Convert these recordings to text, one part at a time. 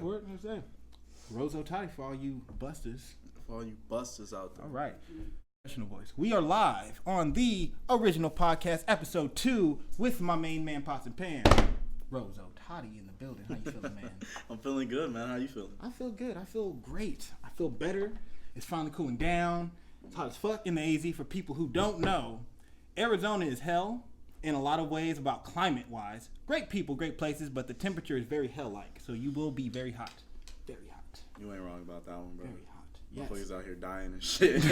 for it. What's that? Rozotadi for all you busters. For all you busters out there. All right. Professional voice. We are live on the original podcast, episode 2, with my main man, Pots and Pans. Rozotadi in the building. How you feeling, man? I'm feeling good, man. How you feeling? I feel good. I feel great. I feel better. It's finally cooling down. It's hot as fuck in the AZ. For people who don't know, Arizona is hell in a lot of ways about climate-wise. Great people, great places, but the temperature is very hell-like. So you will be very hot. Very hot. You ain't wrong about that one, bro. Very hot. Yes. Motherfuckers out here dying and shit.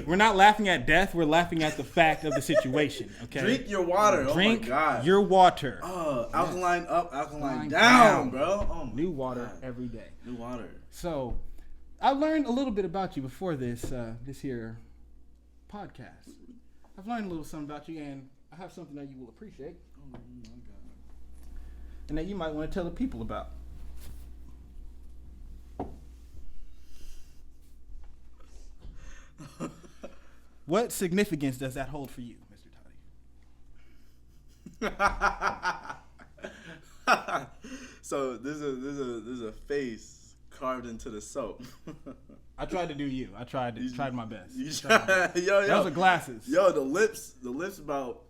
We're not laughing at death. We're laughing at the fact of the situation. Okay. Drink your water. Drink oh my God. your water. Alkaline up, alkaline down, bro. Oh my New water God. every day. New water. So, I learned a little bit about you before this here podcast. I've learned a little something about you, and I have something that you will appreciate. Oh my God. And that you might want to tell the people about. What significance does that hold for you, Mr. Toddy? So there's a face carved into the soap. I tried to do you. I tried my best. Yo, those are glasses. Yo, the lips about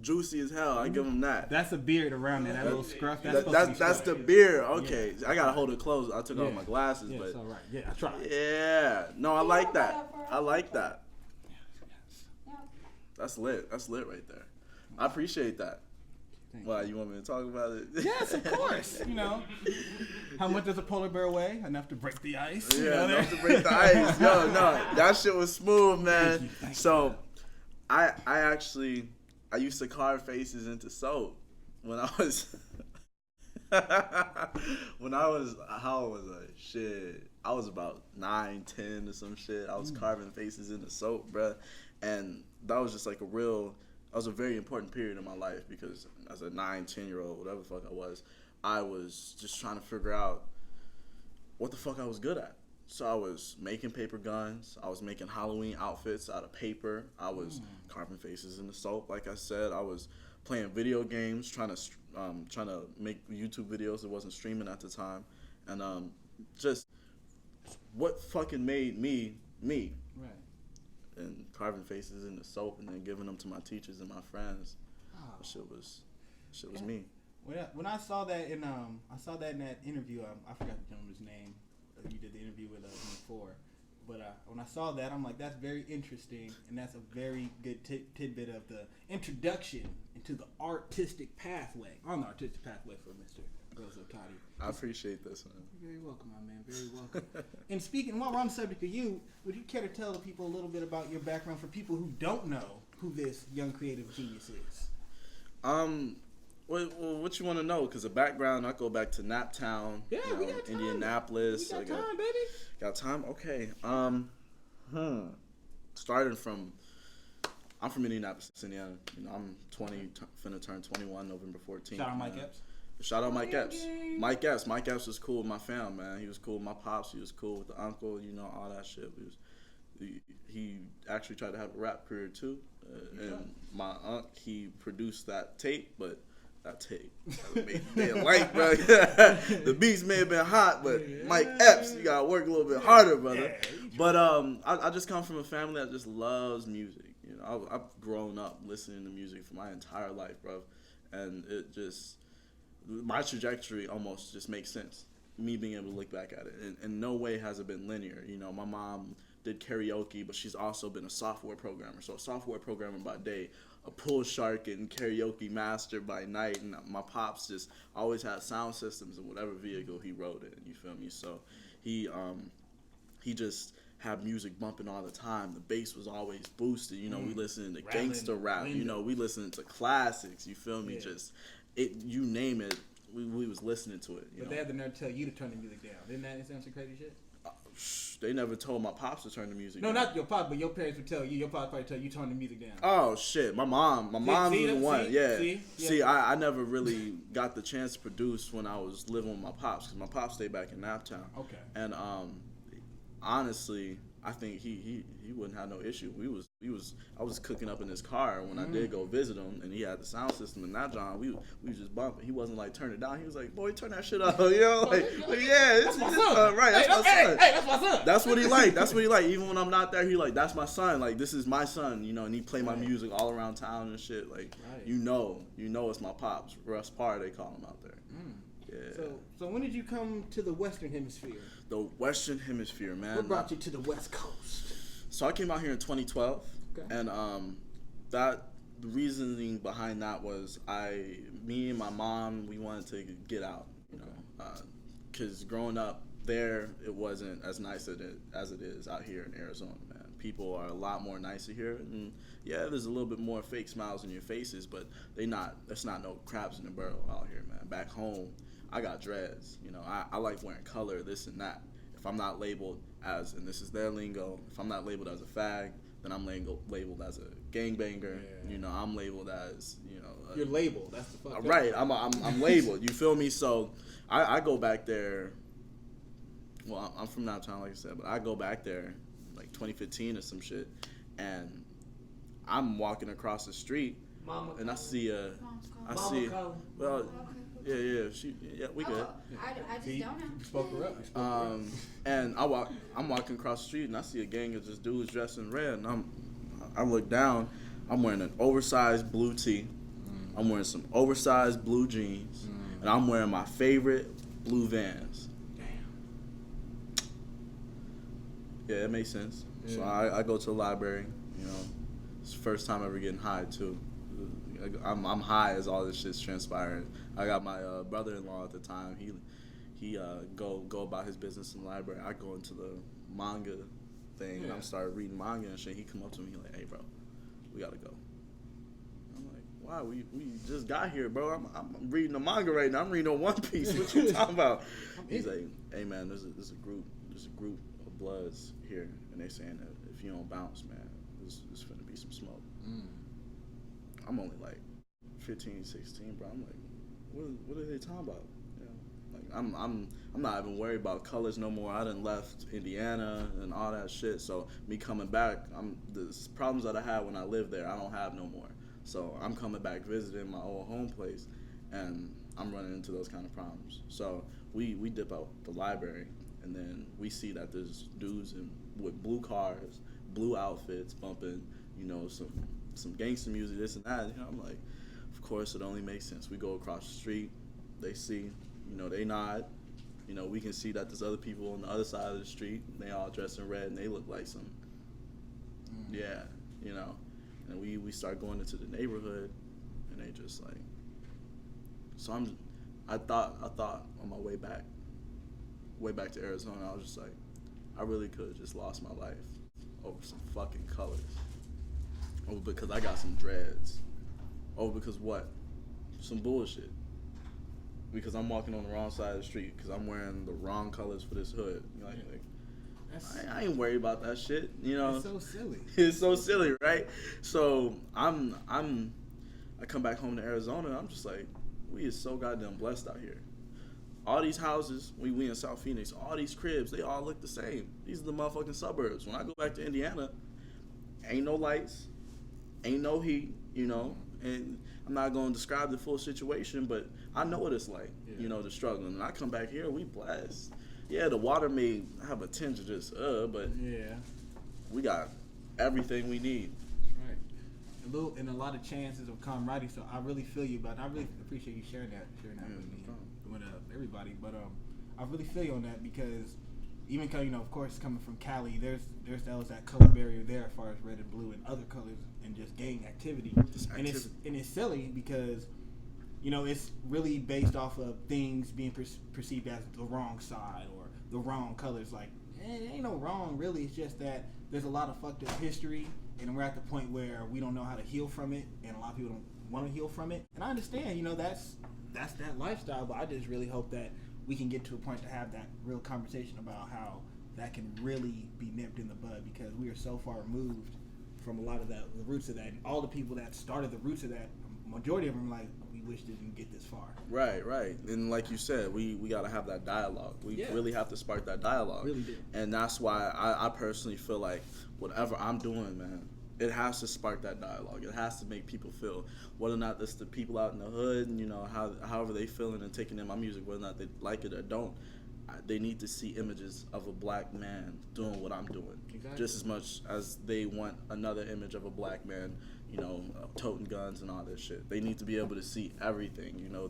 juicy as hell. I give them that. That's a beard around there. That little scruff. That's the beard. Okay, yeah. I gotta hold it close. I took off my glasses, but it's all right. Yeah, I tried. Yeah, no, I like that. I like that. That's lit. That's lit right there. I appreciate that. Why, you want me to talk about it? Yes, of course. You know, how much does a polar bear weigh? Enough to break the ice. Yeah, enough to break the ice. Yo, no, that shit was smooth, man. Thank you. I used to carve faces into soap when I was how old was I? Shit, I was about 9, 10 or some shit. I was carving faces into soap, bruh, and that was just like that was a very important period in my life because as a 9, 10-year-old, whatever the fuck I was just trying to figure out what the fuck I was good at. So I was making paper guns. I was making Halloween outfits out of paper. I was carving faces in the soap, like I said. I was playing video games, trying to make YouTube videos that wasn't streaming at the time, and just what fucking made me me. Right. And carving faces in the soap and then giving them to my teachers and my friends. Oh. Shit was me. When I saw that in that interview, I forgot the gentleman's name. You did the interview with before, but when I saw that, I'm like, that's very interesting, and that's a very good tidbit of the introduction into the artistic pathway for Mr. Rozotadi. I appreciate this, man. You're very welcome, my man. Very welcome. And speaking, while we're on the subject of you, would you care to tell the people a little bit about your background for people who don't know who this young creative genius is? What you want to know? Because the background, I go back to Naptown, we got time. Indianapolis. We got time, baby. Got time? Okay. Starting from, I'm from Indianapolis, Indiana. You know, I'm 20, finna turn 21 November 14th. Shout out Mike Epps. Shout out Mike Epps. Mike Epps. Mike Epps was cool with my fam, man. He was cool with my pops. He was cool with the uncle. You know, all that shit. He actually tried to have a rap career too. And my uncle, he produced that tape, but that tape made light, bro. The beats may have been hot, but Mike Epps, you gotta work a little bit harder, brother. But I just come from a family that just loves music. You know, I've grown up listening to music for my entire life, bro, and my trajectory almost just makes sense. Me being able to look back at it, and in no way has it been linear. You know, my mom did karaoke, but she's also been a software programmer. So a software programmer by day, a pool shark and karaoke master by night. And my pops just always had sound systems in whatever vehicle he rode in. You feel me? So he just had music bumping all the time. The bass was always boosted. You know, we listening to gangster rap. You know, we listening to classics. You feel me? Just you name it. We was listening to it. But they had the nerve to tell you to turn the music down. Didn't that sound some crazy shit? They never told my pops to turn the music down. No, not your pops, but your parents would tell you. Your pops probably tell you turn the music down. Oh shit, my mom was the one. See, I never really got the chance to produce when I was living with my pops because my pops stayed back in Naptown. Okay. And honestly, I think he wouldn't have no issue. I was cooking up in his car when I did go visit him, and he had the sound system in that John. We was just bumping. He wasn't like turn it down. He was like, boy, turn that shit up, you know, like yeah, that's my son. Right, that's my son. Hey, that's my son. That's what he like. That's what he like. Even when I'm not there, he like that's my son. Like this is my son, you know, and he play my music all around town and shit. Like you know it's my pops. Russ Parr, they call him out there. Yeah. So when did you come to the Western Hemisphere? The Western Hemisphere, man. What brought you to the West Coast? So I came out here in 2012, and the reasoning behind that was me and my mom, we wanted to get out, you know, because growing up there, it wasn't as nice as it is out here in Arizona, man. People are a lot more nicer here, and yeah, there's a little bit more fake smiles in your faces, but there's not no crabs in the barrel out here, man. Back home, I got dreads, you know, I like wearing color, this and that. If I'm not labeled as, and this is their lingo, if I'm not labeled as a fag, then I'm labeled as a gangbanger. Yeah. You know, I'm labeled as, you know. You're labeled. That's the fuck. Right. I'm labeled. You feel me? So I go back there. Well, I'm from downtown, like I said, but I go back there like 2015 or some shit, and I'm walking across the street, and I see well. Yeah, we good. I just don't know. Spoke her up. And I'm walking across the street and I see a gang of just dudes dressed in red, and I look down. I'm wearing an oversized blue tee. I'm wearing some oversized blue jeans, and I'm wearing my favorite blue Vans. Damn. Yeah, it makes sense. Yeah. So I go to the library. You know, it's the first time ever getting high too. I'm high as all this shit's transpiring. I got my brother-in-law at the time. He go about his business in the library. I go into the manga thing and I'm started reading manga and shit. He come up to me like, "Hey, bro, we gotta go." I'm like, "Why? We just got here, bro. I'm reading the manga right now. I'm reading on One Piece. What you talking about?" He's like, "Hey, man, there's a group of Bloods here, and they saying that if you don't bounce, man, there's finna be some smoke." I'm only like 15, 16, bro. I'm like, what are they talking about? You know, like I'm not even worried about colors no more. I done left Indiana and all that shit. So me coming back, the problems that I had when I lived there, I don't have no more. So I'm coming back visiting my old home place, and I'm running into those kind of problems. So we dip out the library, and then we see that there's dudes with blue cars, blue outfits, bumping, you know, some gangster music, this and that. You know, I'm like, of course, it only makes sense. We go across the street, they see, you know, they nod. You know, we can see that there's other people on the other side of the street. They all dressed in red, and they look like some, yeah, you know. And we start going into the neighborhood, and they just like. So I thought on my way back to Arizona, I was just like, I really could have just lost my life over some fucking colors. Over because I got some dreads. Over because what? Some bullshit. Because I'm walking on the wrong side of the street. Because I'm wearing the wrong colors for this hood. You know, like I ain't worried about that shit. You know. It's so silly. It's so silly, right? So I come back home to Arizona, and I'm just like, we is so goddamn blessed out here. All these houses, we in South Phoenix, all these cribs, they all look the same. These are the motherfucking suburbs. When I go back to Indiana, ain't no lights. Ain't no heat, you know, and I'm not going to describe the full situation, but I know what it's like, you know, the struggle. And I come back here, we blessed. Yeah, the water may have a tinge of just, but yeah, we got everything we need. Right. And a lot of chances of camaraderie, so I really feel you, but I really appreciate you sharing that with me, with everybody. But I really feel you on that because even, you know, of course, coming from Cali, there's that color barrier there as far as red and blue and other colors and just gang activity. And it's silly because, you know, it's really based off of things being perceived as the wrong side or the wrong colors. Like, it ain't no wrong, really. It's just that there's a lot of fucked up history, and we're at the point where we don't know how to heal from it, and a lot of people don't want to heal from it. And I understand, you know, that's that lifestyle, but I just really hope that we can get to a point to have that real conversation about how that can really be nipped in the bud, because we are so far removed from a lot of that, the roots of that, and all the people that started the roots of that. majority of them like, we wish it didn't get this far. Right. And like you said, we got to have that dialogue. We really have to spark that dialogue. Really do. And that's why I personally feel like whatever I'm doing, man, it has to spark that dialogue. It has to make people feel, whether or not that's the people out in the hood, and, you know, however they feeling and taking in my music, whether or not they like it or don't, they need to see images of a black man doing what I'm doing. Exactly. Just as much as they want another image of a black man, you know, toting guns and all this shit. They need to be able to see everything. You know,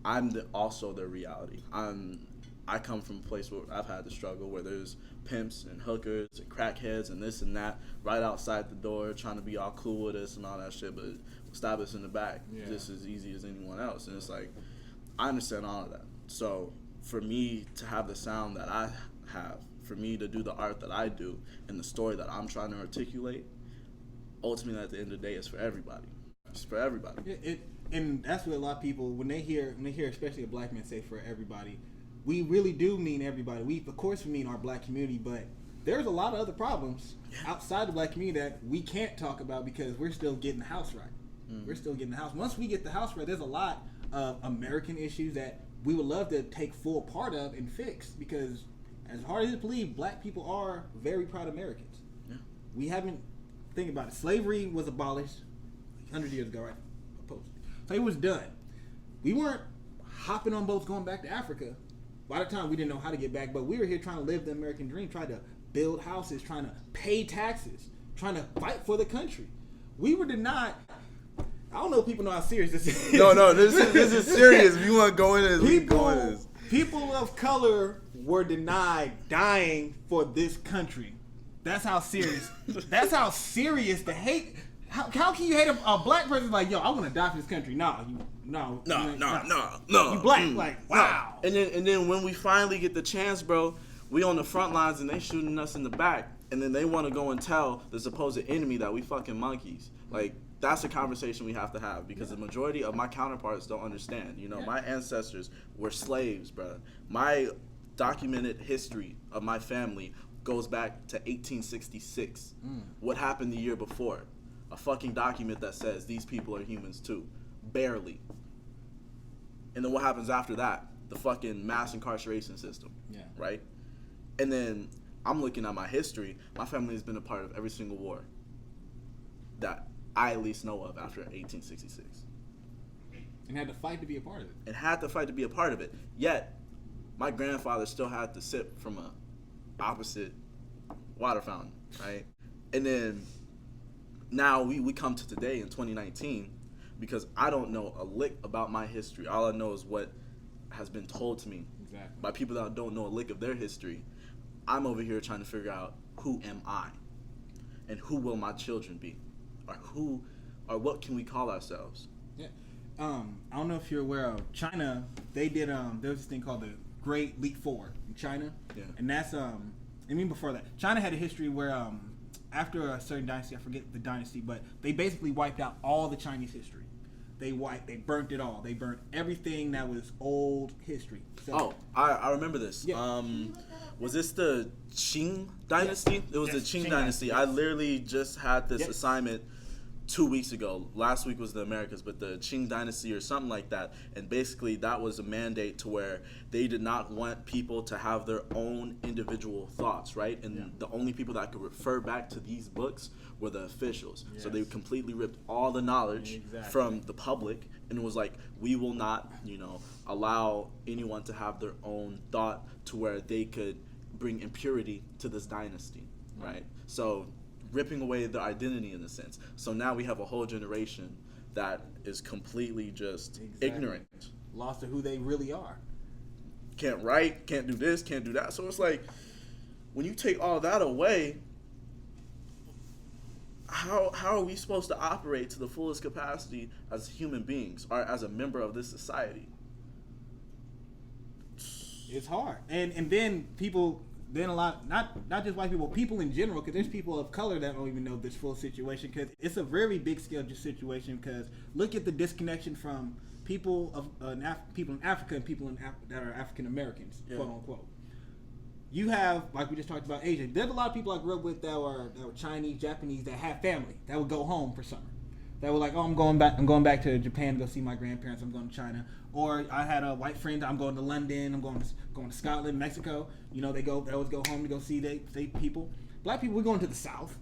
I'm also their reality. I come from a place where I've had to struggle, where there's pimps and hookers and crackheads and this and that right outside the door trying to be all cool with us and all that shit, but stab us in the back just as easy as anyone else. And it's like, I understand all of that. So for me to have the sound that I have, for me to do the art that I do and the story that I'm trying to articulate, ultimately at the end of the day, it's for everybody. It's for everybody. And that's what a lot of people, when they hear especially a black man say for everybody, we really do mean everybody. We, of course, we mean our black community, but there's a lot of other problems outside the black community that we can't talk about because we're still getting the house right. Mm-hmm. We're still getting the house. Once we get the house right, there's a lot of American issues that we would love to take full part of and fix, because as hard as it believe, black people are very proud Americans. Yeah. We haven't, think about it, slavery was abolished 100 years ago, right? So it was done. We weren't hopping on boats going back to Africa. By the time we didn't know how to get back, but we were here trying to live the American dream, trying to build houses, trying to pay taxes, trying to fight for the country. We were denied. I don't know if people know how serious this is. No, this is serious. If you want to go into this, we can go into this. People of color were denied dying for this country. That's how serious. That's how serious the hate. How can you hate a black person like, yo, I want to die for this country? No. You black, like, wow. No. And then when we finally get the chance, bro, we on the front lines and they shooting us in the back, and then they want to go and tell the supposed enemy that we fucking monkeys. Like, that's a conversation we have to have, because the majority of my counterparts don't understand. You know, my ancestors were slaves, bro. My documented history of my family goes back to 1866. What happened the year before? A fucking document that says these people are humans too. Barely. And then what happens after that? The fucking mass incarceration system. Yeah. Right? And then I'm looking at my history. My family has been a part of every single war that I at least know of after 1866. And had to fight to be a part of it. Yet, my grandfather still had to sip from a opposite water fountain, right? And then now we come to today in 2019, because I don't know a lick about my history. All I know is what has been told to me by people that don't know a lick of their history. I'm over here trying to figure out, who am I? And who will my children be? Or what can we call ourselves? Yeah. I don't know if you're aware of China. They did there was this thing called the Great Leap Forward in China. Yeah. And that's before that, China had a history where after a certain dynasty, I forget the dynasty, but they basically wiped out all the Chinese history. They burnt it all. They burnt everything that was old history. So, I remember this. Yeah. Was this the Qing dynasty? Yes. It was the Qing dynasty. Yes. I literally just had this assignment 2 weeks ago. Last week was the Americas, but the Qing dynasty or something like that. And basically that was a mandate to where they did not want people to have their own individual thoughts, right? And the only people that could refer back to these books were the officials. Yes. So they completely ripped all the knowledge from the public, and it was like, we will not, allow anyone to have their own thought to where they could bring impurity to this dynasty, right? So ripping away their identity in a sense. So now we have a whole generation that is completely just ignorant. Lost to who they really are. Can't write, can't do this, can't do that. So it's like, when you take all that away, how are we supposed to operate to the fullest capacity as human beings or as a member of this society? It's hard. And then people... Then a lot, not just white people in general, because there's people of color that don't even know this full situation, because it's a very big scale situation. Because look at the disconnection from people people in Africa and people that are African Americans, quote unquote. You have, like we just talked about, Asia. There's a lot of people I grew up with that were Chinese, Japanese, that have family that would go home for summer. that were like, oh, I'm going back to Japan to go see my grandparents. I'm going to China. Or I had a white friend. I'm going to London. I'm going to Scotland, Mexico. You know, they always go home to go see they people. Black people, we're going to the South.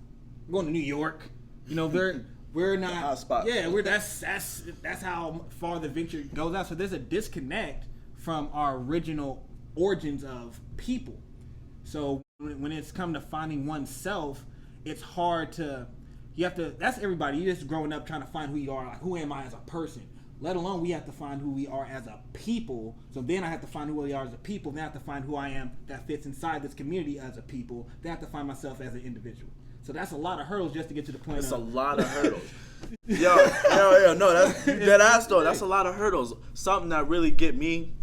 We're going to New York. You know, we're not. Yeah, that's how far the venture goes out. So there's a disconnect from our original origins of people. So when it's come to finding oneself, it's hard to. You have to. That's everybody. You're just growing up trying to find who you are. Like, who am I as a person? Let alone we have to find who we are as a people. So then I have to find who we are as a people. Then I have to find who I am that fits inside this community as a people. Then I have to find myself as an individual. So that's a lot of hurdles just to get to the point. It's a lot of hurdles. yo, no, that's dead ass though. That's a lot of hurdles. Something that really get me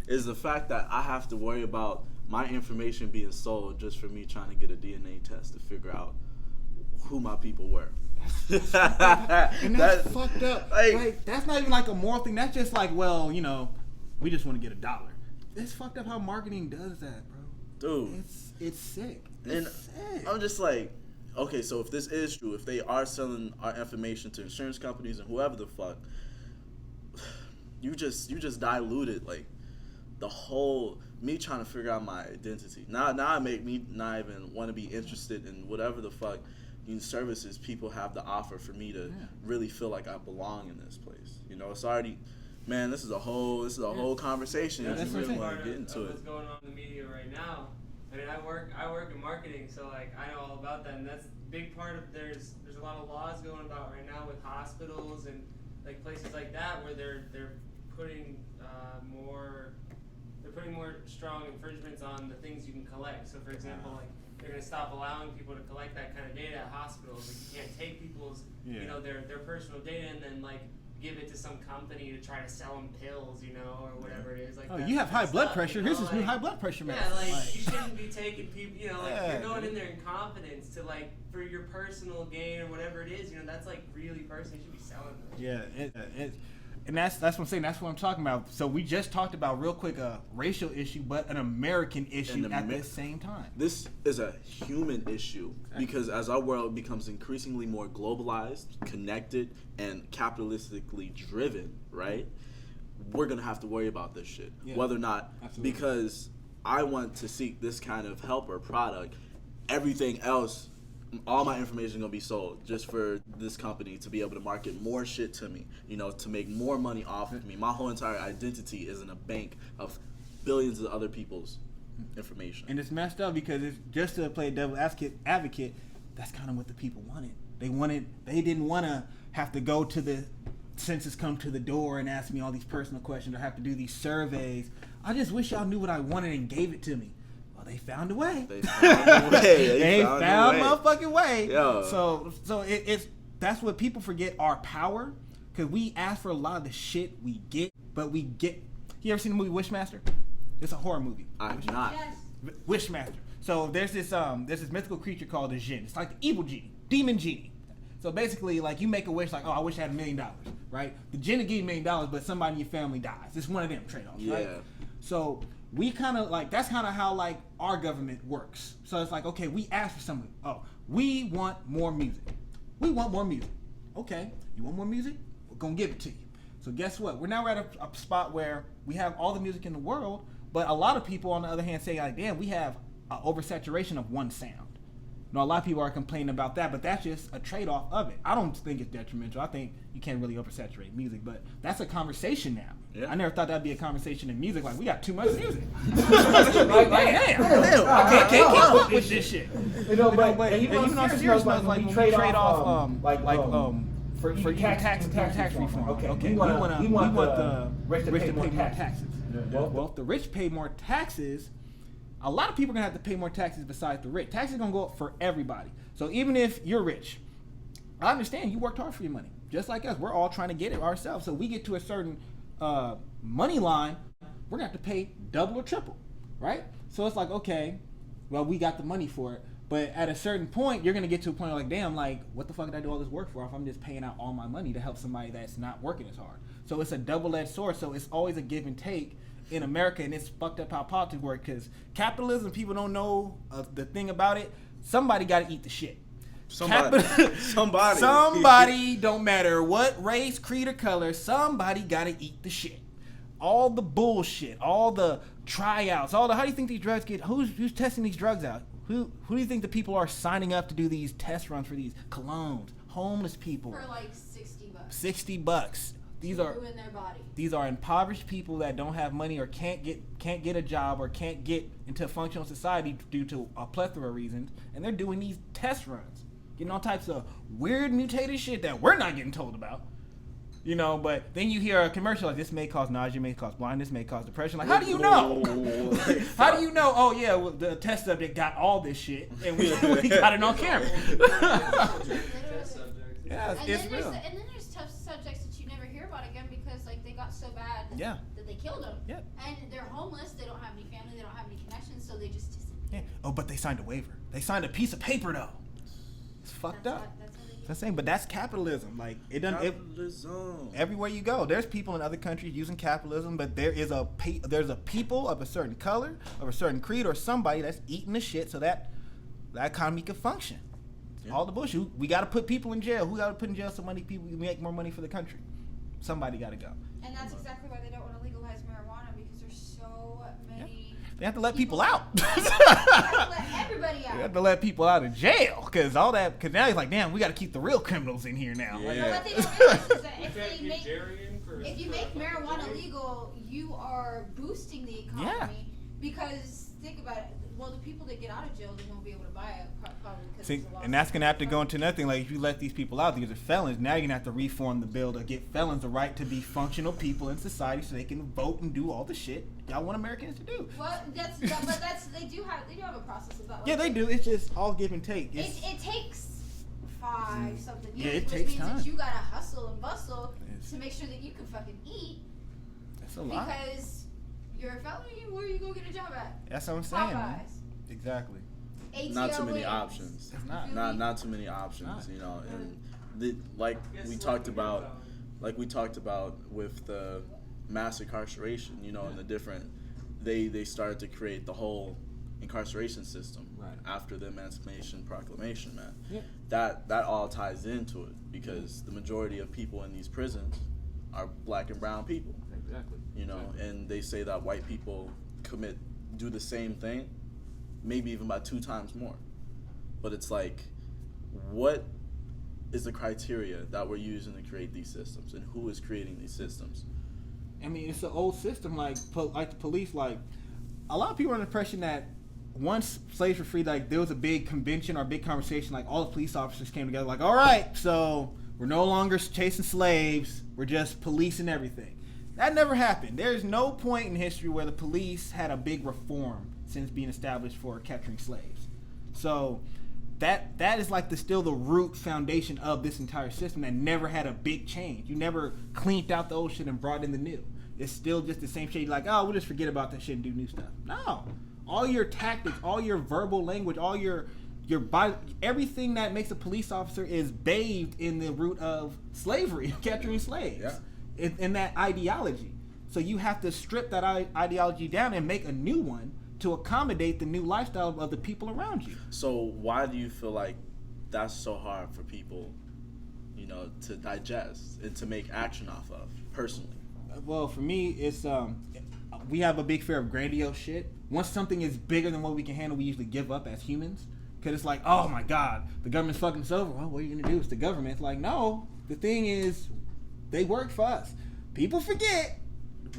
is the fact that I have to worry about my information being sold just for me trying to get a DNA test to figure out who my people were. And that's fucked up. Like, that's not even like a moral thing. That's just like, well, you know, we just want to get $1. It's fucked up how marketing does that, bro. Dude, it's sick. It's sick. I'm just like, okay, so if this is true, if they are selling our information to insurance companies and whoever the fuck, you just diluted like the whole me trying to figure out my identity. Now it make me not even want to be interested in whatever the fuck services people have to offer for me to really feel like I belong in this place. You know, it's already, man. This is a whole conversation. If you really want to get into it. What's going on in the media right now? I mean, I work in marketing, so like I know all about that, and that's a big part of. There's a lot of laws going about right now with hospitals and like places like that where they're putting more strong infringements on the things you can collect. So for example, like they're going to stop allowing people to collect that kind of data at hospitals. Like you can't take people's you know their personal data and then like give it to some company to try to sell them pills, you know, or whatever it is. Like, oh, you have high blood pressure. Here's this new high blood pressure medicine. Yeah, like you shouldn't be taking people, you know, like you're going in there in confidence to like for your personal gain or whatever it is, you know, that's like really personal. You should be selling them. Yeah, and that's what I'm saying. That's what I'm talking about. So we just talked about real quick a racial issue, but an American issue at the same time. This is a human issue because as our world becomes increasingly more globalized, connected, and capitalistically driven, right? We're gonna have to worry about this shit, whether or not because I want to seek this kind of help or product. Everything else. All my information is going to be sold just for this company to be able to market more shit to me, you know, to make more money off of me. My whole entire identity is in a bank of billions of other people's information. And it's messed up because it's just to play devil's advocate, that's kind of what the people wanted. They didn't want to have to go to the census, come to the door and ask me all these personal questions or have to do these surveys. I just wish y'all knew what I wanted and gave it to me. They found a way. They found a motherfucking way. Yeah. So it's that's what people forget, our power, because we ask for a lot of the shit we get, but we get. You ever seen the movie Wishmaster? It's a horror movie. I've not. Yes. Wishmaster. So there's this mythical creature called a djinn. It's like the evil genie, demon genie. So basically, like you make a wish, like, oh, I wish I had $1 million, right? The genie will give you $1 million, but somebody in your family dies. It's one of them trade-offs, right? So we kind of like that's kind of how like our government works. So it's like, okay, we ask for something. Oh, we want more music. We want more music. Okay, you want more music? We're gonna give it to you. So guess what? We're now at a spot where we have all the music in the world, but a lot of people, on the other hand, say like, damn, we have an oversaturation of one sound. Now, a lot of people are complaining about that, but that's just a trade-off of it. I don't think it's detrimental. I think you can't really oversaturate music, but that's a conversation now. Yeah. I never thought that'd be a conversation in music. Like, we got too much music. Like, damn. I can't keep up with this shit. You know, but even on serious notes, like, we trade off, for even tax reform. Okay. We want the rich to pay more taxes. Well, if the rich pay more taxes, a lot of people are going to have to pay more taxes besides the rich. Taxes are going to go up for everybody. So even if you're rich, I understand you worked hard for your money. Just like us, we're all trying to get it ourselves. So we get to a certain money line, we're going to have to pay double or triple, right? So it's like, okay, well, we got the money for it. But at a certain point, you're going to get to a point like, damn, like, what the fuck did I do all this work for if I'm just paying out all my money to help somebody that's not working as hard? So it's a double-edged sword. So it's always a give and take in America, and it's fucked up how politics work because capitalism, people don't know the thing about it. Somebody got to eat the shit. Somebody, don't matter what race, creed, or color, somebody gotta eat the shit. All the bullshit, all the tryouts, how do you think these drugs get, who's testing these drugs out? Who do you think the people are signing up to do these test runs for these colognes? Homeless people. For like $60. $60. These are ruin their body. These are impoverished people that don't have money or can't get a job or can't get into functional society due to a plethora of reasons, and they're doing these test runs, getting all types of weird mutated shit that we're not getting told about. But then you hear a commercial like, this may cause nausea, may cause blindness, may cause depression. Like, how do you know? How do you know? Oh yeah, well, the test subject got all this shit, and we got it on camera. Yeah, it's real. And then there's tough subjects that you never hear about again because like they got so bad that they killed them. Yeah. And they're homeless. They don't have any family. They don't have any connections. So they just disappear. Yeah. Oh, but they signed a waiver. They signed a piece of paper though. It's fucked up. That's saying, but that's capitalism. Like it doesn't. Capitalism. Everywhere you go, there's people in other countries using capitalism, but there's a people of a certain color, of a certain creed, or somebody that's eating the shit so that the economy can function. Yeah. All the bullshit. We got to put people in jail. Who got to put in jail so many people make more money for the country? Somebody got to go. And that's exactly why they don't want to legalize marijuana because there's so many. Yeah. They have to let people out. They have to let everybody out. They have to let people out of jail because now he's like, damn, we got to keep the real criminals in here now. Yeah. But what they don't realize is that if you make marijuana legal, you are boosting the economy. Yeah. Because think about it. Well, the people that get out of jail, they won't be able to buy it probably because see, and that's gonna have to go into nothing. Like if you let these people out, these are felons. Now you're gonna have to reform the bill to get felons the right to be functional people in society, so they can vote and do all the shit y'all want Americans to do. Well, they do have a process of that. Yeah, they do. It's just all give and take. It takes 5 something years, it which takes means time. that you gotta hustle and bustle to make sure that you can fucking eat. That's a lot. Because you're a felony, where you go get a job at? That's what I'm saying. Man. Exactly. Not too many options. Not too many options. And like we talked about with the mass incarceration. And the different, they started to create the whole incarceration system after the Emancipation Proclamation. Man, that all ties into it because the majority of people in these prisons are black and brown people. Exactly. And they say that white people do the same thing, maybe even by 2 times more. But it's like, what is the criteria that we're using to create these systems, and who is creating these systems? I mean, it's an old system, like the police. Like a lot of people are under the impression that once slaves were freed, like there was a big convention or a big conversation, like all the police officers came together, like, all right, so we're no longer chasing slaves, we're just policing everything. That never happened. There's no point in history where the police had a big reform since being established for capturing slaves. So that is like still the root foundation of this entire system that never had a big change. You never cleaned out the old shit and brought in the new. It's still just the same shit. Like, oh, we'll just forget about that shit and do new stuff. No. All your tactics, all your verbal language, all your body, everything that makes a police officer is bathed in the root of slavery, capturing slaves. Yeah. In that ideology. So you have to strip that ideology down and make a new one to accommodate the new lifestyle of the people around you. So why do you feel like that's so hard for people, to digest and to make action off of, personally? Well, for me, it's we have a big fear of grandiose shit. Once something is bigger than what we can handle, we usually give up as humans. Because it's like, oh my God, the government's fucking us over. Well, what are you going to do? It's the government. It's like, no, the thing is, they work for us. People forget.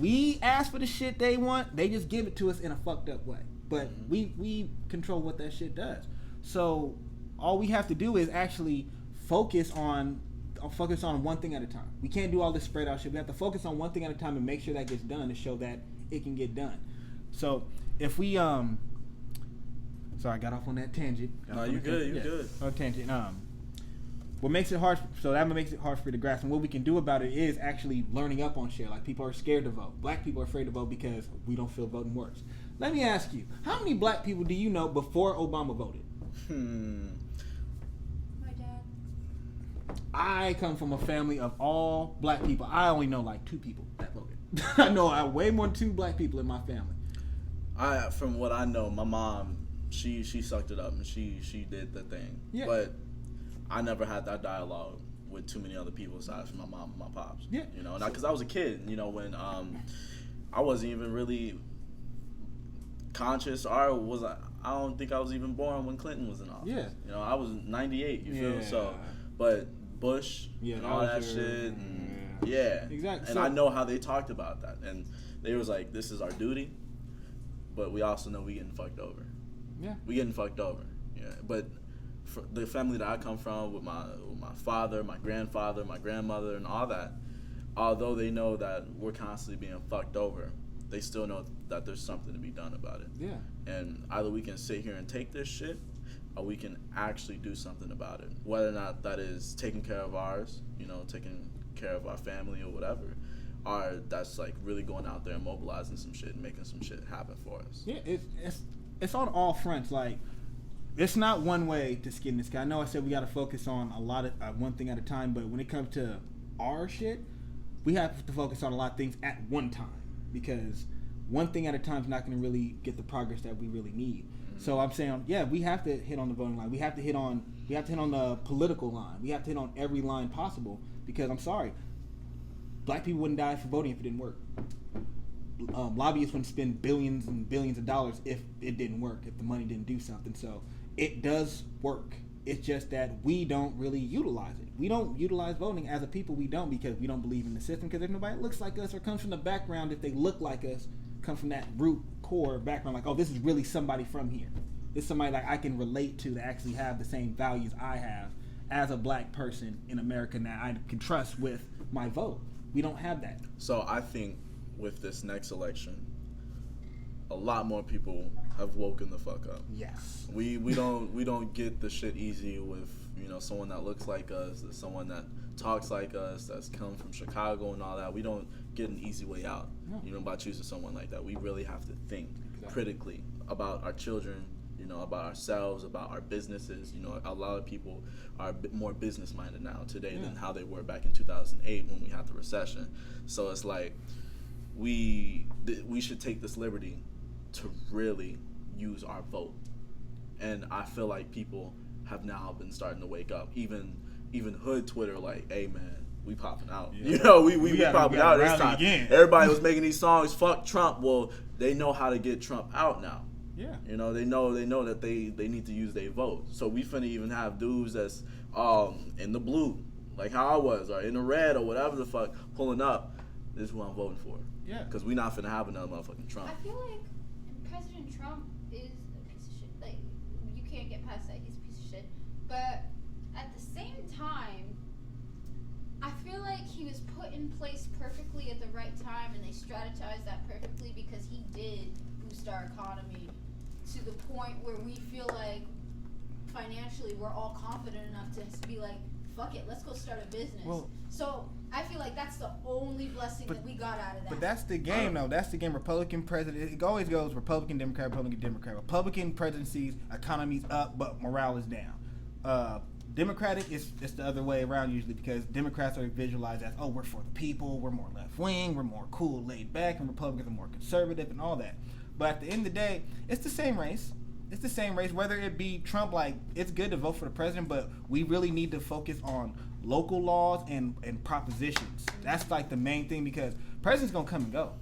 We ask for the shit they want. They just give it to us in a fucked up way. But we control what that shit does. So all we have to do is actually focus on one thing at a time. We can't do all this spread out shit. We have to focus on one thing at a time and make sure that gets done to show that it can get done. So if we sorry, I got off on that tangent. No, you good. You good. On tangent. What makes it hard? So that makes it hard for you to grasp. And what we can do about it is actually learning up on shit. Like people are scared to vote. Black people are afraid to vote because we don't feel voting works. Let me ask you: how many black people do you know before Obama voted? My dad. I come from a family of all black people. I only know like 2 people that voted. I know way more than 2 black people in my family. From what I know, my mom, she sucked it up and she did the thing. Yeah. But I never had that dialogue with too many other people aside from my mom and my pops. Yeah. You know, because I was a kid, you know, when I wasn't even really conscious, or I don't think I was even born when Clinton was in office. Yeah. You know, I was 98, you feel? So, but Bush and all that shit. Exactly. And I know how they talked about that. And they was like, this is our duty, but we also know we getting fucked over. Yeah. We getting fucked over. Yeah. But for the family that I come from, with my father, my grandfather, my grandmother, and all that, although they know that we're constantly being fucked over, they still know that there's something to be done about it. Yeah. And either we can sit here and take this shit, or we can actually do something about it. Whether or not that is taking care of ours, you know, taking care of our family or whatever, or that's like really going out there and mobilizing some shit and making some shit happen for us. Yeah, it's on all fronts. Like, it's not one way to skin this guy. I know I said we got to focus on a lot of one thing at a time, but when it comes to our shit, we have to focus on a lot of things at one time, because one thing at a time is not going to really get the progress that we really need. Mm-hmm. So I'm saying, yeah, we have to hit on the voting line. We have to hit on the political line. We have to hit on every line possible, because I'm sorry, black people wouldn't die for voting if it didn't work. Lobbyists wouldn't spend billions and billions of dollars if it didn't work, if the money didn't do something. So it does work. It's just that we don't really utilize it. We don't utilize voting as a people. We don't, because we don't believe in the system, because if nobody looks like us or comes from the background, if they look like us, come from that root core background, like, oh, this is really somebody from here. This is somebody like I can relate to, that actually have the same values I have as a black person in America that I can trust with my vote. We don't have that. So I think with this next election, a lot more people have woken the fuck up. Yes. We don't get the shit easy with, you know, someone that looks like us, someone that talks like us, that's come from Chicago and all that. We don't get an easy way out, you know, by choosing someone like that. We really have to think critically about our children, you know, about ourselves, about our businesses. You know, a lot of people are a bit more business minded now today than how they were back in 2008 when we had the recession. So it's like we should take this liberty to really use our vote. And I feel like people have now been starting to wake up. Even hood Twitter, like, hey man, we popping out. Yeah. You know, we popping out this time. Again. Everybody was making these songs, fuck Trump. Well, they know how to get Trump out now. Yeah. You know, they know that they need to use their vote. So we finna even have dudes that's in the blue, like how I was, or in the red, or whatever the fuck, pulling up. This is who I'm voting for. Yeah. Because we not finna have another motherfucking Trump. I feel like President Trump is a piece of shit. Like, you can't get past that. He's a piece of shit. But at the same time, I feel like he was put in place perfectly at the right time, and they strategized that perfectly, because he did boost our economy to the point where we feel like financially we're all confident enough to be like, fuck it, let's go start a business. Well, so I feel like that's the only blessing that we got out of that. But that's the game, though. That's the game. Republican president. It always goes Republican, Democrat, Republican, Democrat. Republican presidencies, economy's up, but morale is down. Democratic is the other way around usually, because Democrats are visualized as, oh, we're for the people, we're more left wing, we're more cool, laid back, and Republicans are more conservative and all that. But at the end of the day, it's the same race. It's the same race, whether it be Trump. Like, it's good to vote for the president, but we really need to focus on local laws and propositions. That's like the main thing, because presidents gonna come and go.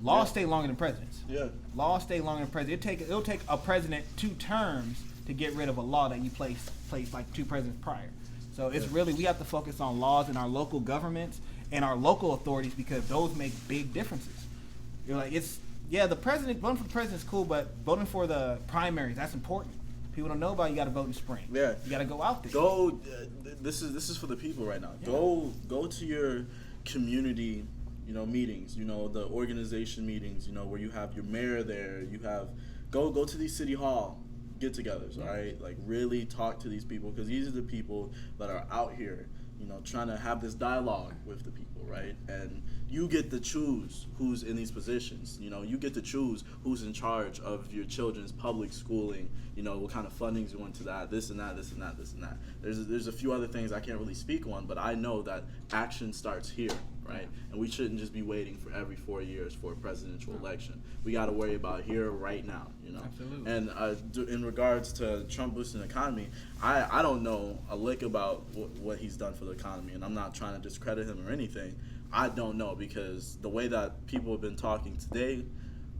Laws stay longer than presidents. Yeah. Laws stay longer than presidents. It'll take a president 2 terms to get rid of a law that you placed like 2 presidents prior. So it's really, we have to focus on laws in our local governments and our local authorities, because those make big differences. You're like, the president, voting for the president is cool, but voting for the primaries, that's important. People don't know about it. You got to vote in spring. Yeah, you got to go out there. Go. This is for the people right now. Yeah. Go to your community, you know, meetings. You know, the organization meetings. You know, where you have your mayor there. You have go to these city hall get-togethers. All right, like really talk to these people, because these are the people that are out here, you know, trying to have this dialogue with the people, right? And you get to choose who's in these positions. You know, you get to choose who's in charge of your children's public schooling. You know, what kind of funding's going to that, this and that, this and that, this and that. There's a few other things I can't really speak on, but I know that action starts here, right? And we shouldn't just be waiting for every 4 years for a presidential election. We got to worry about here, right now, you know? Absolutely. And in regards to Trump boosting the economy, I don't know a lick about what he's done for the economy, and I'm not trying to discredit him or anything. I don't know, because the way that people have been talking today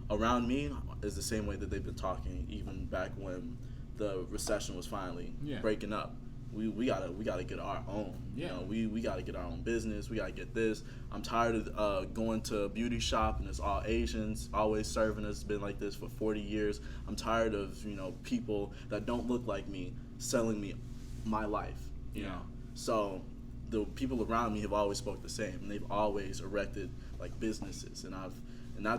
around me is the same way that they've been talking even back when the recession was finally breaking up. We gotta get our own. You know, we gotta get our own business. We gotta get this. I'm tired of going to a beauty shop and it's all Asians always serving us. It's been like this for 40 years. I'm tired of, you know, people that don't look like me selling me my life. You know, so the people around me have always spoke the same, and they've always erected like businesses, and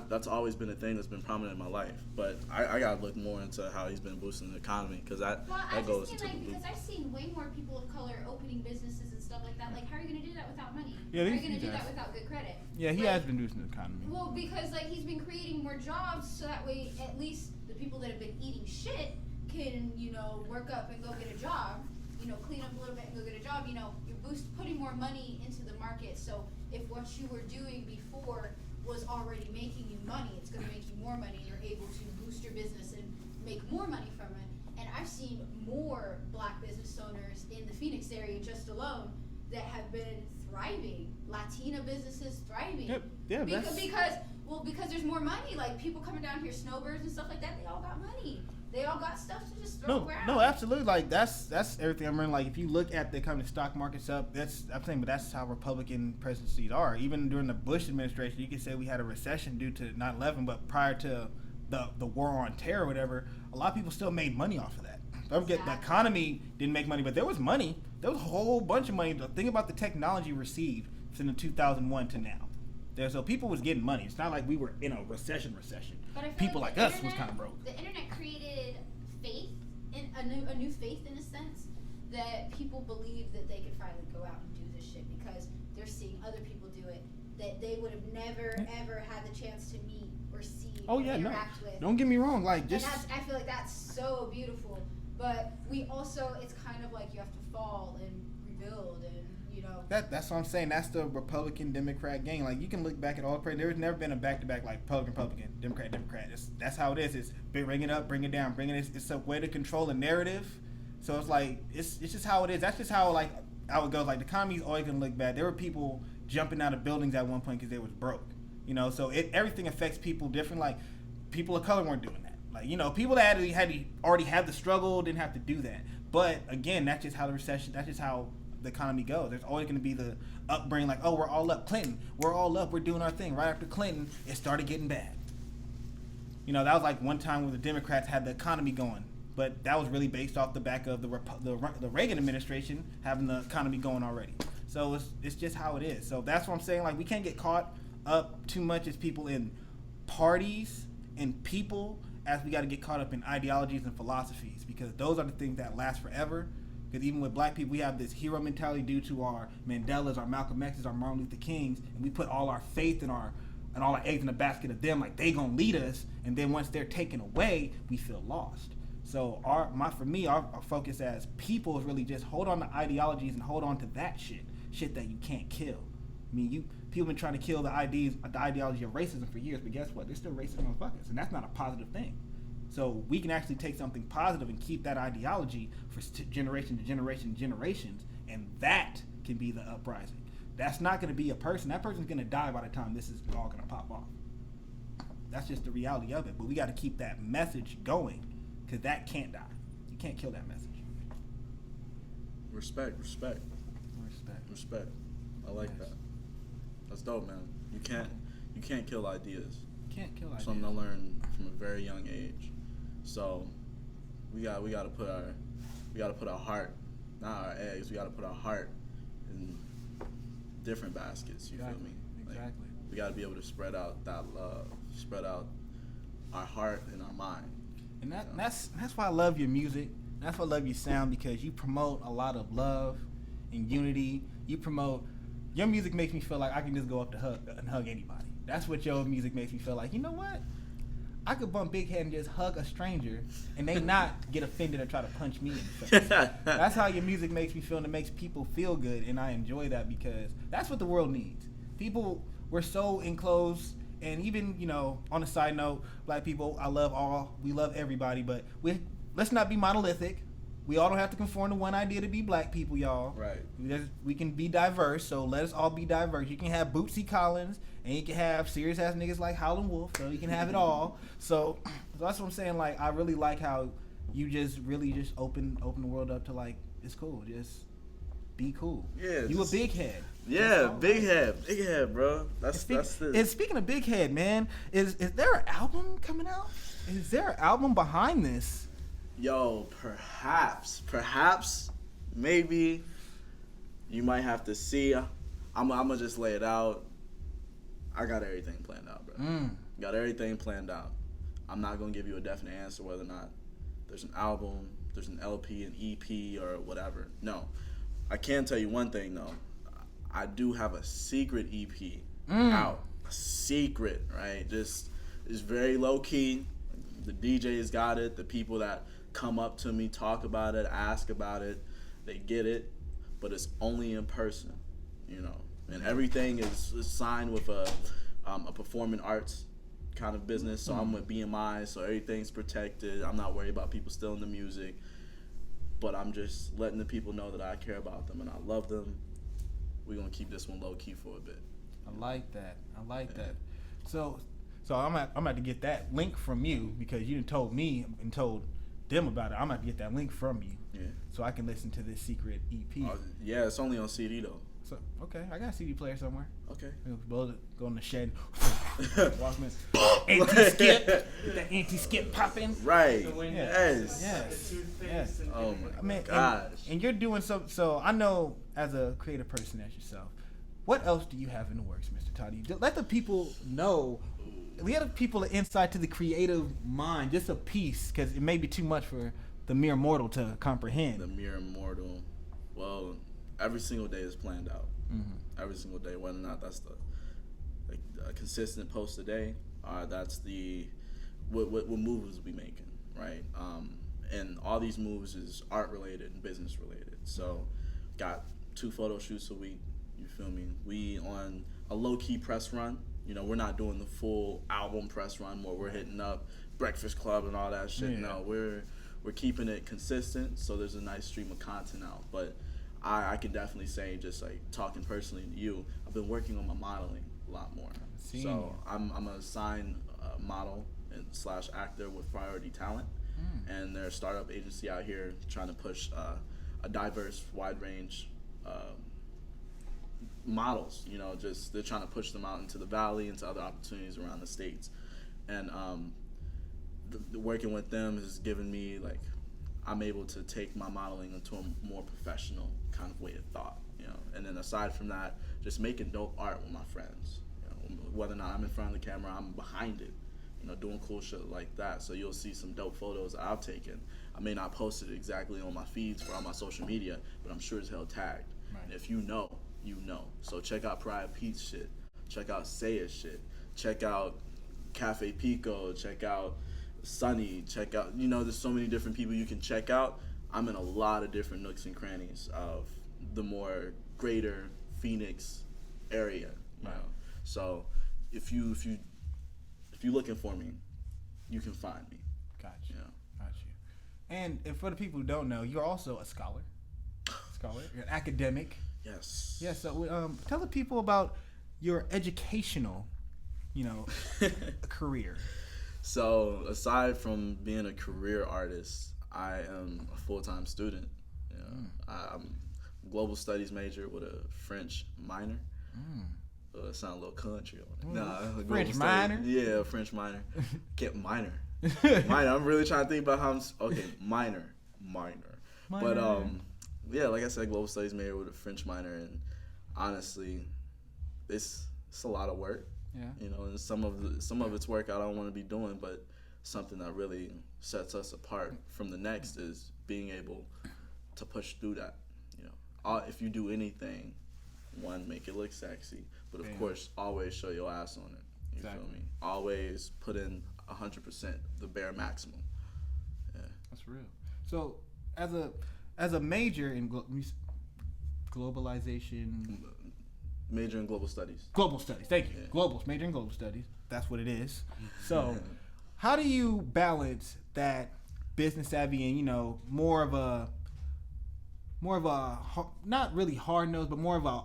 that's always been a thing that's been prominent in my life. But I gotta look more into how he's been boosting the economy, because that goes into because I've seen way more people of color opening businesses and stuff like that. Like, how are you gonna do that without money? Yeah, how are you gonna do that without good credit? Yeah, he has been boosting the economy. Well, because like he's been creating more jobs, so that way at least the people that have been eating shit can, you know, work up and go get a job. You know, clean up a little bit and go get a job. You know, you're putting more money into the market. So if what you were doing before was already making you money, it's going to make you more money, and you're able to boost your business and make more money from it. And I've seen more black business owners in the Phoenix area just alone that have been thriving. Latina businesses thriving. Because there's more money. Like, people coming down here, snowbirds and stuff like that, they all got money. They all got stuff to just throw around. No, absolutely. Like, that's everything I'm running. Like, if you look at the kind of stock market's up, but that's how Republican presidencies are. Even during the Bush administration, you could say we had a recession due to 9/11, but prior to the war on terror or whatever, a lot of people still made money off of that. Don't forget, the economy didn't make money, but there was money. There was a whole bunch of money. The thing about the technology received from 2001 to now. So people was getting money. It's not like we were in a recession. But I feel People like us was kind of broke. The internet created faith, in a new faith in a sense, that people believe that they could finally go out and do this shit because they're seeing other people do it that they would have never ever had the chance to meet or see or interact with. Don't get me wrong. Like, and I feel like that's so beautiful. But we also, it's kind of like you have to fall and rebuild, and you know. That's what I'm saying. That's the Republican Democrat game. Like, you can look back at all the there's never been a back-to-back like Republican, Democrat. That's how it is. It's bring it up, bring it down, it's a way to control a narrative. So it's like it's just how it is. That's just how it goes. Like, the economy's always gonna look bad. There were people jumping out of buildings at one point because they was broke. You know, so everything affects people different. Like, people of color weren't doing that. Like, you know, people that already had the struggle didn't have to do that. But again, that's just how the recession. That's just how the economy goes. There's always going to be the upbringing, like, oh, we're all up. Clinton, we're all up. We're doing our thing. Right after Clinton, it started getting bad. You know, that was like one time when the Democrats had the economy going, but that was really based off the back of the Reagan administration having the economy going already. So it's just how it is. So that's what I'm saying. Like, we can't get caught up too much as people in parties and people, as we got to get caught up in ideologies and philosophies, because those are the things that last forever. Because even with black people, we have this hero mentality due to our Mandelas, our Malcolm X's, our Martin Luther Kings, and we put all our faith and all our eggs in the basket of them, like they gonna lead us. And then once they're taken away, we feel lost. So our focus as people is really just hold on to ideologies and hold on to that shit that you can't kill. I mean, people been trying to kill the ideology of racism for years, but guess what? They're still racist motherfuckers, and that's not a positive thing. So we can actually take something positive and keep that ideology for generation to generation to generations, and that can be the uprising. That's not going to be a person. That person's going to die by the time this is all going to pop off. That's just the reality of it. But we got to keep that message going, because that can't die. You can't kill that message. Respect. I like that. That's dope, man. You can't kill ideas. Can't kill ideas. Something I learned from a very young age. So we got to put our heart, not our eggs. We got to put our heart in different baskets. You feel me? Exactly. We got to be able to spread out that love, spread out our heart and our mind. And that's why I love your music. That's why I love your sound, because you promote a lot of love and unity. Your music makes me feel like I can just go up to hug anybody. That's what your music makes me feel like. You know what? I could bump Big Head and just hug a stranger and they not get offended or try to punch me in the face. That's how your music makes me feel, and it makes people feel good, and I enjoy that because that's what the world needs. people we're so enclosed, and even on a side note, black people, we love everybody, but let's not be monolithic. We all don't have to conform to one idea to be black people, y'all. Right. We can be diverse, so let us all be diverse. You can have Bootsy Collins, and you can have serious ass niggas like Howlin' Wolf, so you can have it all. So that's what I'm saying. Like, I really like how you just really just open the world up to, like, it's cool, just be cool. Yeah. You a big head. Yeah, big head, bro. That's the. And speaking of big head, man, is there an album coming out? Is there an album behind this? Yo, perhaps, maybe. You might have to see. I'm gonna just lay it out. I got everything planned out, bro. Got everything planned out. I'm not gonna give you a definite answer whether or not there's an album, there's an LP, an EP, or whatever. No, I can tell you one thing though. I do have a secret EP out. A secret, right? Just it's very low key. The DJs got it. The people that come up to me, talk about it, ask about it, they get it, but it's only in person, and everything is signed with a performing arts kind of business. So I'm with BMI, so everything's protected. I'm not worried about people stealing the music, but I'm just letting the people know that I care about them and I love them. We're gonna keep this one low key for a bit. I like that. So I'm about to get that link from you, because you told me and told them about it. I'm about to get that link from you, so I can listen to this secret EP. Yeah, it's only on CD though. So okay, I got a CD player somewhere. Okay, we'll go in the shed. Walkman. Anti-skip. Get that anti-skip popping. Right. Yes. Oh my gosh. And you're doing so I know, as a creative person as yourself, what else do you have in the works, Mr. Toddy? Let the people know. We have people an insight to the creative mind, just a piece, because it may be too much for the mere mortal to comprehend. The mere mortal. Well, every single day is planned out. Every single day, whether or not that's a consistent post a day, that's what moves we making, right? And all these moves is art related and business related. So, got 2 photo shoots a week. You feel me? We on a low key press run. We're not doing the full album press run where we're hitting up Breakfast Club and all that shit. No, we're keeping it consistent, so there's a nice stream of content out. But I can definitely say, just like talking personally to you, I've been working on my modeling a lot more. So I'm a signed model and / actor with Priority Talent, and they're a startup agency out here trying to push a diverse, wide range models. Just they're trying to push them out into the valley, into other opportunities around the states, and working with them has given me, like, I'm able to take my modeling into a more professional kind of way of thought, and then aside from that, just making dope art with my friends, whether or not I'm in front of the camera, I'm behind it, doing cool shit like that. So you'll see some dope photos I've taken. I may not post it exactly on my feeds or on my social media, but I'm sure as hell tagged. Right. And if you know. So check out Pride Pete's shit. Check out Say's shit. Check out Cafe Pico. Check out Sunny. Check out, there's so many different people you can check out. I'm in a lot of different nooks and crannies of the more greater Phoenix area. You know? So if you're looking for me, you can find me. Got you. And for the people who don't know, you're also a scholar. You're an academic. Yes. Yeah. So tell the people about your educational, career. So aside from being a career artist, I am a full-time student. I'm a global studies major with a French minor. It sounds a little country on it. Nah, French minor? Yeah, French minor. Get minor. Minor. I'm really trying to think about how minor. But yeah, like I said, global studies major with a French minor, and honestly, it's a lot of work. Yeah. And some of it's work I don't want to be doing, but something that really sets us apart from the next is being able to push through that. If you do anything, one, make it look sexy, but of course, always show your ass on it. You feel me? Always put in 100%, the bare maximum. Yeah. That's real. So, as a major in globalization, Major in global studies. Global studies. Thank you. Yeah. Major in global studies. That's what it is. So, how do you balance that business savvy and more of a not really hard nosed, but more of a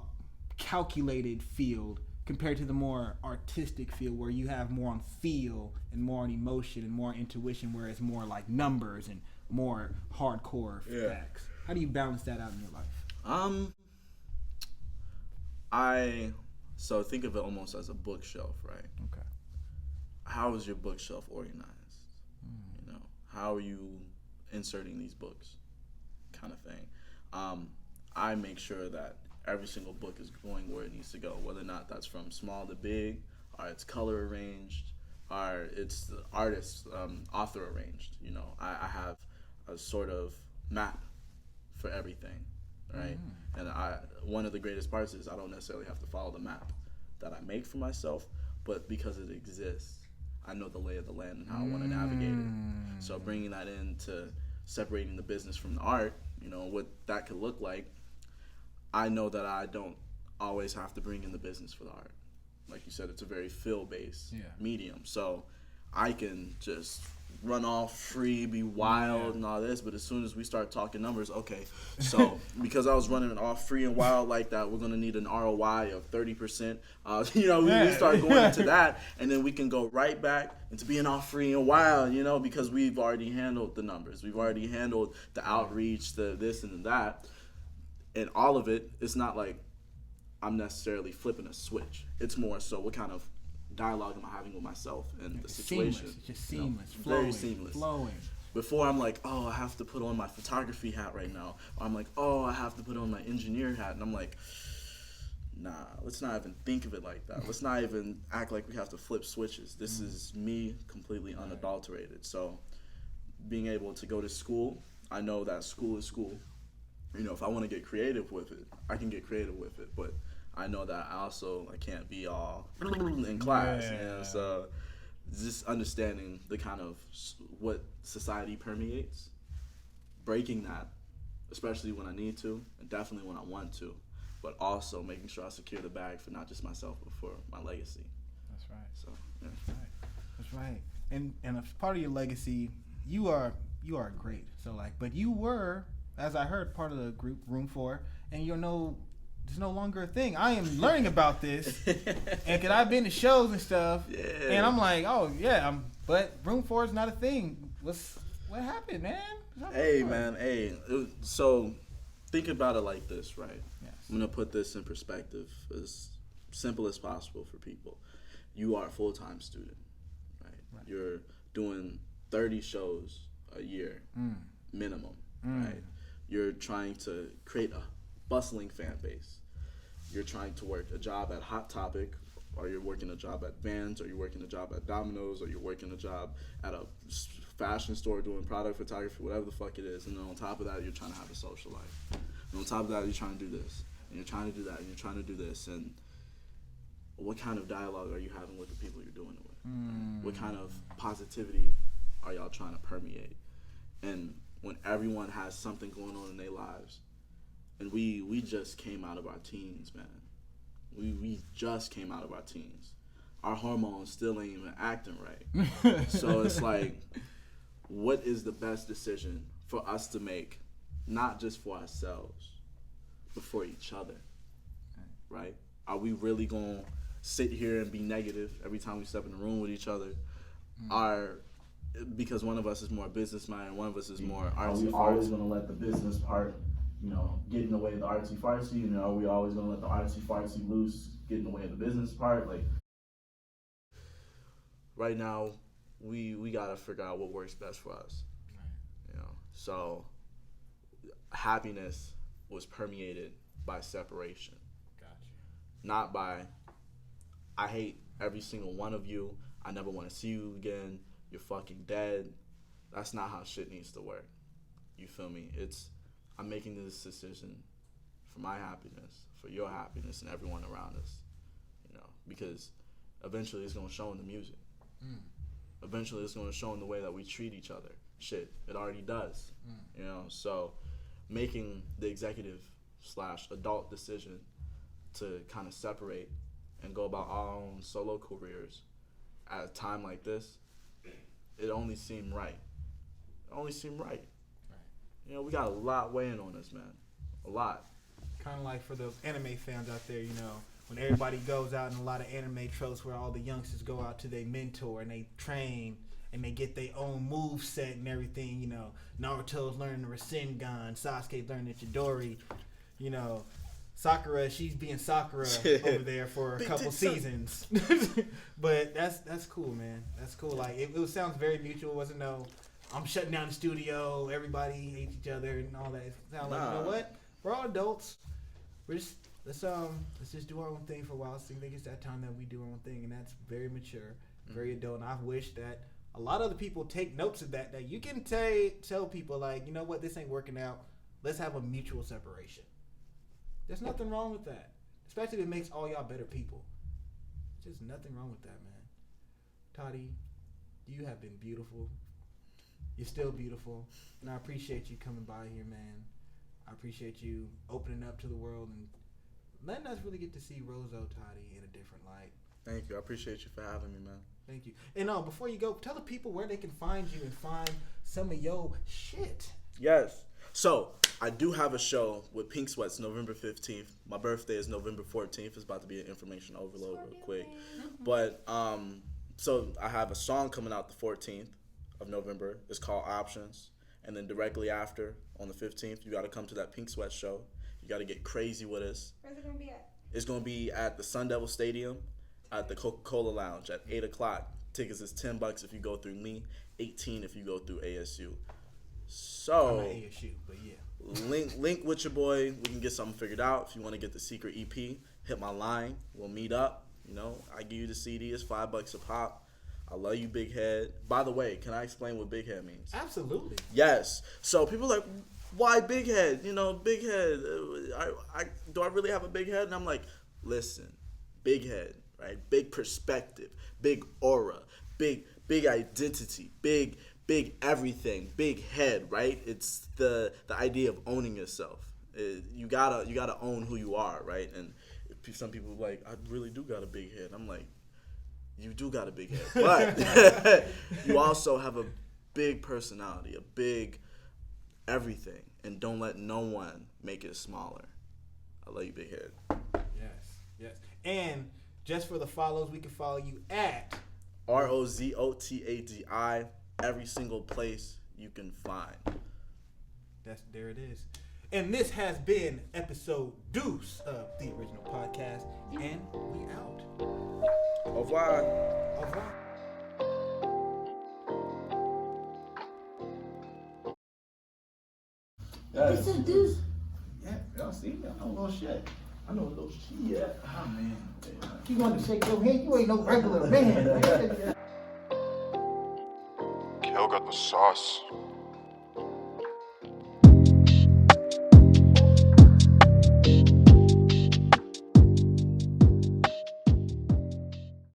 calculated field compared to the more artistic field where you have more on feel and more on emotion and more intuition, where it's more like numbers and more hardcore facts. How do you balance that out in your life? So think of it almost as a bookshelf, right? Okay. How is your bookshelf organized? How are you inserting these books, kind of thing. I make sure that every single book is going where it needs to go, whether or not that's from small to big, or it's color arranged, or it's the artist, author arranged. I have a sort of map for everything, right? And one of the greatest parts is I don't necessarily have to follow the map that I make for myself, but because it exists, I know the lay of the land and how I want to navigate it. So bringing that into separating the business from the art, what that could look like, I know that I don't always have to bring in the business for the art. Like you said, it's a very feel-based medium. So I can just run off free, be wild and all this, but as soon as we start talking numbers, okay, so because I was running off free and wild like that, we're going to need an ROI of 30%. We start going into that, and then we can go right back into being off free and wild, because we've already handled the numbers. We've already handled the outreach, the this and that. And all of it, it's not like I'm necessarily flipping a switch. It's more so what kind of dialogue am I having with myself and the situation. Seamless. It's just seamless. Very seamless. Flowing. Before I'm like, oh, I have to put on my photography hat right now. Or I'm like, oh, I have to put on my engineer hat. And I'm like, nah, let's not even think of it like that. Let's not even act like we have to flip switches. This is me completely unadulterated. So being able to go to school, I know that school is school. If I want to get creative with it, I can get creative with it. But I know that I can't be all in class. So just understanding the kind of what society permeates, breaking that, especially when I need to, and definitely when I want to, but also making sure I secure the bag for not just myself, but for my legacy. That's right. So, That's right. And as part of your legacy, you are great. So but you were, as I heard, part of the group Room 4, and there's no longer a thing. I am learning about this, and cause I've been to shows and stuff, and I'm like, but Room 4 is not a thing. What happened, man? So think about it like this, right? Yes. I'm gonna put this in perspective as simple as possible for people. You are a full-time student, right? You're doing 30 shows a year minimum, right? You're trying to create a bustling fan base. You're trying to work a job at Hot Topic, or you're working a job at Vans, or you're working a job at Domino's, or you're working a job at a fashion store doing product photography, whatever the fuck it is. And then on top of that, you're trying to have a social life. And on top of that, you're trying to do this, and you're trying to do that, and you're trying to do this. And what kind of dialogue are you having with the people you're doing it with? What kind of positivity are y'all trying to permeate? And when everyone has something going on in their lives, and we just came out of our teens, man. We just came out of our teens. Our hormones still ain't even acting right. So it's like, what is the best decision for us to make, not just for ourselves, but for each other, right? Are we really going to sit here and be negative every time we step in the room with each other? Because one of us is more business minded, one of us is more artsy. Are we always going to let the business part, get in the way of the artsy fartsy? Are we always going to let the artsy fartsy loose get in the way of the business part? Like, right now, we got to figure out what works best for us. Right. So happiness was permeated by separation. Gotcha. Not by, I hate every single one of you. I never want to see you again. You're fucking dead. That's not how shit needs to work. You feel me? I'm making this decision for my happiness, for your happiness, and everyone around us. Because eventually it's going to show in the music. Eventually it's going to show in the way that we treat each other. Shit, it already does. So making the executive / adult decision to kind of separate and go about our own solo careers at a time like this, it only seemed right. You know, we got a lot weighing on us, man. A lot. Kind of like for the anime fans out there, you know, when everybody goes out in a lot of anime tropes where all the youngsters go out to their mentor and they train and they get their own move set and everything, you know. Naruto's learning the Rasengan, Sasuke's learning the Chidori, you know. Sakura, she's being Sakura over there for a couple seasons. But that's cool, man. That's cool. Like, it sounds very mutual. It wasn't no, I'm shutting down the studio, everybody hates each other and all that. It sounds like, you know what? We're all adults. We're just, let's just do our own thing for a while. So I think it's that time that we do our own thing, and that's very mature, very adult. And I wish that a lot of other people take notes of that you can tell people, like, you know what, this ain't working out. Let's have a mutual separation. There's nothing wrong with that. Especially if it makes all y'all better people. There's just nothing wrong with that, man. Toddy, you have been beautiful. You're still beautiful. And I appreciate you coming by here, man. I appreciate you opening up to the world and letting us really get to see Rozotadi in a different light. Thank you. I appreciate you for having me, man. Thank you. And before you go, tell the people where they can find you and find some of your shit. Yes. So, I do have a show with Pink Sweats November 15th. My birthday is November 14th. It's about to be an information overload real quick. But, so I have a song coming out the 14th of November. It's called Options. And then directly after, on the 15th, you got to come to that Pink Sweat show. You got to get crazy with us. Where's it going to be at? It's going to be at the Sun Devil Stadium at the Coca-Cola Lounge at 8 o'clock. Tickets is $10 if you go through me, $18 if you go through ASU. So, I'm not ASU, but yeah. Link with your boy. We can get something figured out. If you want to get the secret EP, hit my line. We'll meet up. You know, I give you the CD. It's $5 a pop. I love you, Big Head. By the way, can I explain what Big Head means? Absolutely. Yes. So people are like, why Big Head? You know, Big Head. Do I really have a big head? And I'm like, listen, Big Head, right? Big perspective, big aura, big identity, big everything, big head, right? It's the idea of owning yourself. You gotta own who you are, right? And some people are like, I really do got a big head. I'm like, you do got a big head, but you also have a big personality, a big everything, and don't let no one make it smaller. I love you, Big Head. Yes. And just for the follows, we can follow you at ROZOTADI, every single place you can find. There it is. And this has been episode deuce of the original podcast, and we out. Au revoir. Au revoir. Episode deuce. Yeah, y'all see? I know a little shit. I know a little shit. Yeah. Oh, man. You want to shake your head? You ain't no regular man. Kel got the sauce.